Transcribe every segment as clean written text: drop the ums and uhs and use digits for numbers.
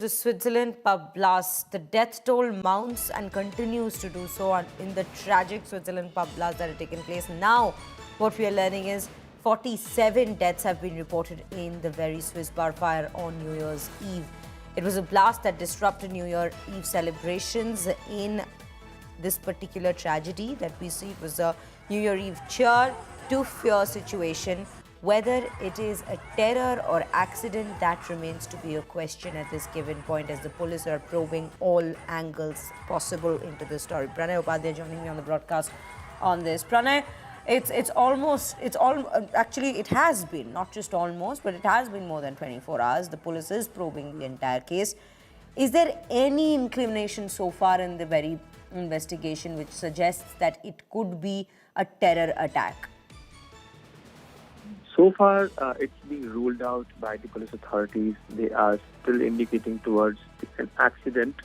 The Switzerland pub blast. The death toll mounts and continues to do so in the tragic Switzerland pub blast that had taken place. Now, what we are learning is 47 deaths have been reported in the very Swiss bar fire on New Year's Eve. It was a blast that disrupted New Year Eve celebrations. In this particular tragedy that we see, it was a New Year Eve cheer to fear situation. Whether it is a terror or accident, that remains to be a question at this given point, as the police are probing all angles possible into this story. Pranay Upadhyay joining me on the broadcast on this. Pranay, actually it has been, not just almost, but it has been more than 24 hours. The police is probing the entire case. Is there any inclination so far in the very investigation which suggests that it could be a terror attack? So far, it's being ruled out by the police authorities. They are still indicating towards an accident.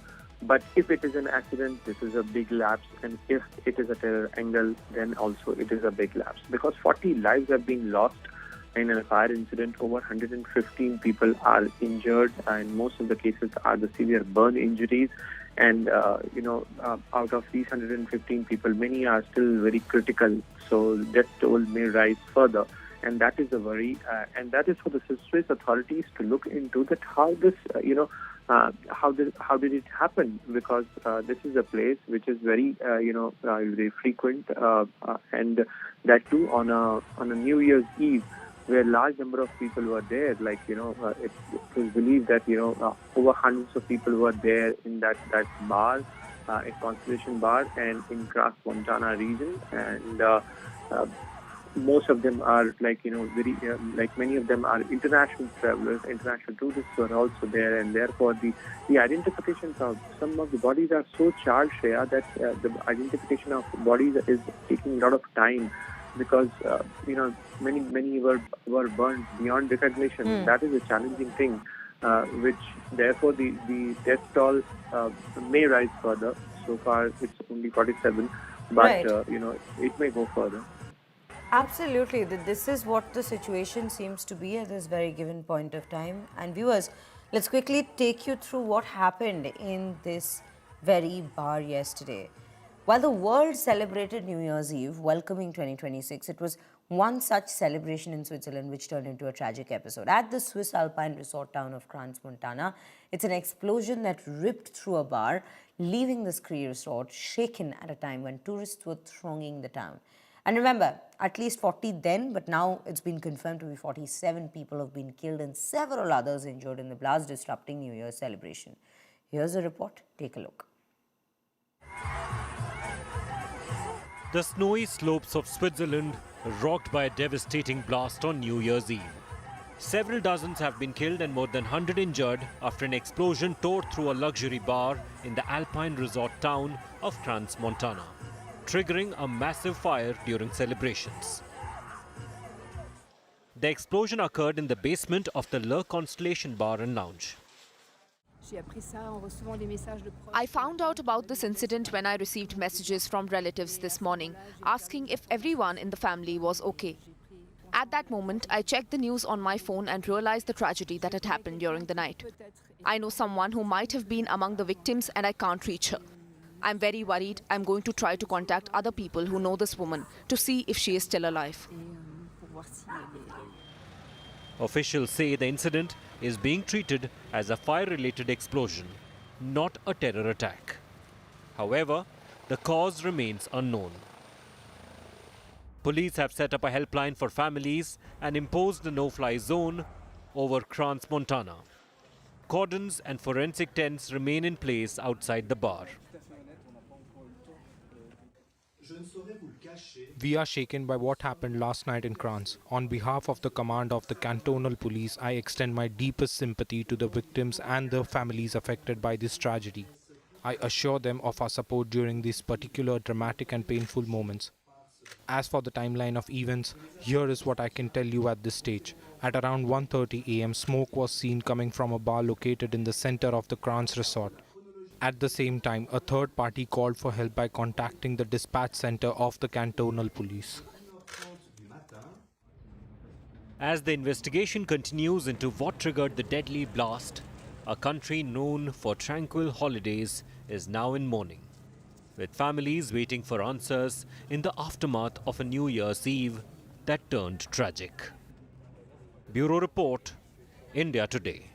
But if it is an accident, this is a big lapse. And if it is a terror angle, then also it is a big lapse. Because 40 lives have been lost in a fire incident. Over 115 people are injured, and most of the cases are the severe burn injuries. And, out of these 115 people, many are still very critical. So death toll may rise further. And that is a worry, and that is for the Swiss authorities to look into that how this, how did it happen? Because this is a place which is very, very frequent, and that too on a New Year's Eve, where a large number of people were there. It was believed that over hundreds of people were there in that bar, a Constellation bar, and in Crans Montana region, and. Most of them are many of them are international travelers, international tourists who are also there, and therefore the identifications of some of the bodies are so charged, Shreya, that the identification of bodies is taking a lot of time, because many were burned beyond recognition. That is a challenging thing, which therefore the death toll may rise further. So far it's only 47, but Right. It may go further. Absolutely. This is what the situation seems to be at this very given point of time. And viewers, let's quickly take you through what happened in this very bar yesterday. While the world celebrated New Year's Eve, welcoming 2026, it was one such celebration in Switzerland which turned into a tragic episode. At the Swiss Alpine resort town of Crans Montana, it's an explosion that ripped through a bar, leaving the ski resort shaken at a time when tourists were thronging the town. And remember, at least 40 then, but now it's been confirmed to be 47 people have been killed and several others injured in the blast, disrupting New Year's celebration. Here's a report. Take a look. The snowy slopes of Switzerland rocked by a devastating blast on New Year's Eve. Several dozens have been killed and more than 100 injured after an explosion tore through a luxury bar in the Alpine resort town of Crans Montana, triggering a massive fire during celebrations. The explosion occurred in the basement of the Constellation bar and lounge. I found out about this incident when I received messages from relatives this morning asking if everyone in the family was okay. At that moment, I checked the news on my phone and realized the tragedy that had happened during the night. I know someone who might have been among the victims and I can't reach her. I'm very worried. I'm going to try to contact other people who know this woman to see if she is still alive. Officials say the incident is being treated as a fire-related explosion, not a terror attack. However, the cause remains unknown. Police have set up a helpline for families and imposed a no-fly zone over Crans Montana. Cordons and forensic tents remain in place outside the bar. We are shaken by what happened last night in Crans. On behalf of the command of the cantonal police, I extend my deepest sympathy to the victims and the families affected by this tragedy. I assure them of our support during these particular dramatic and painful moments. As for the timeline of events, here is what I can tell you at this stage. At around 1:30 a.m., smoke was seen coming from a bar located in the center of the Crans resort. At the same time, a third party called for help by contacting the dispatch center of the cantonal police. As the investigation continues into what triggered the deadly blast, A country known for tranquil holidays is now in mourning, with families waiting for answers in the aftermath of a New Year's Eve that turned tragic. Bureau Report, India Today.